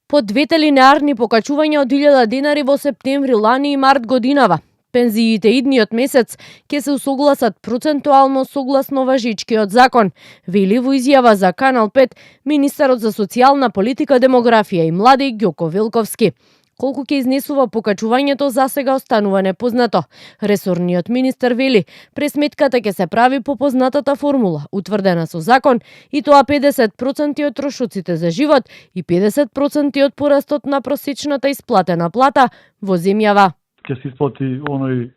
По двете линеарни покачувања од 1000 денари во септември лани и март годинава, пензиите идниот месец ќе се усогласат процентуално согласно важичкиот закон, вели во изјава за Канал 5 министерот за социјална политика, демографија и млади Ѓоко Велковски. Колку ќе изнесува покачувањето засега останува непознато. Ресорниот министер вели, пресметката ќе се прави по познатата формула, утврдена со закон, и тоа 50% од трошоците за живот и 50% од порастот на просечната исплатена плата во земјава. Ќе се исплати оној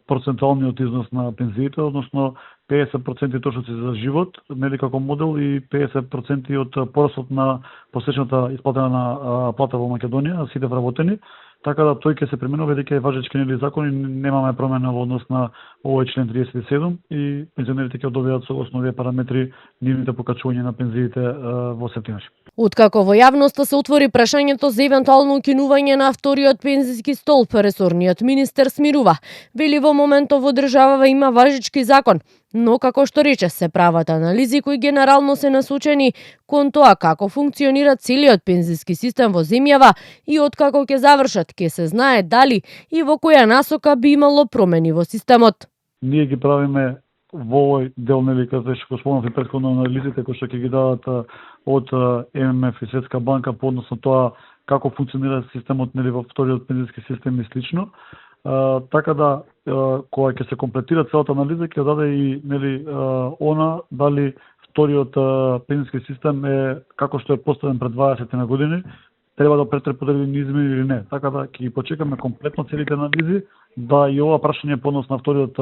процентуалниот износ на пензиите, односно 50% трошоци за живот, нели како модел, и 50% од порастот на просечната исплатена на плата во Македонија, сите вработени, така да тој ќе се применува бидејќи е важечки нели закон и немаме промена во однос на овој член 37 и пензионерите ќе добијат согласно овие параметри нивните покачувања на пензиите во септември. Откако во јавноста се отвори прашањето за евентуално укинување на вториот пензиски столб, ресорниот министер смирува. Вели во моментов во државава има важички закон, но како што рече се прават анализи кои генерално се насочени кон тоа како функционира целиот пензиски систем во земјава и откако ќе завршат ќе се знае дали и во која насока би имало промени во системот. Ние ги правиме во овој дел, нели, како што спомнав и претходно, анализите кои што ќе ги дадат од ММФ и Светска банка по однос на тоа како функционира системот, нели, во вториот пензиски систем и слично. Така да кога ќе се комплетира целата анализа ќе даде и нели она дали вториот пензиски систем е како што е поставен пред 20 на години, треба да претрпи одредени измени или не. Така да ќе ги почекаме комплетно целите анализи да и ова прашање по однос на вториот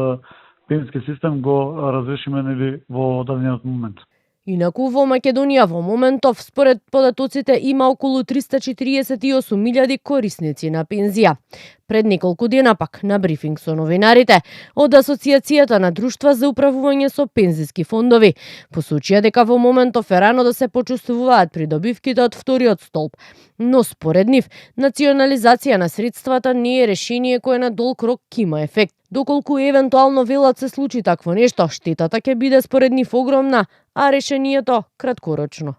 пензиски систем го разрешиме нели во дадениот момент. Инаку во Македонија во моментов според податоците има околу 348.000 корисници на пензија. Пред неколку дена пак на брифинг со новинарите од Асоциацијата на друштва за управување со пензиски фондови посочија дека во моментов е рано да се почувствуваат придобивките од вториот столб, но според нив национализација на средствата не е решение кое на долг рок ќе има ефект. Доколку евентуално велат се случи такво нешто, штетата ќе биде според нив огромна, а решението краткорочно.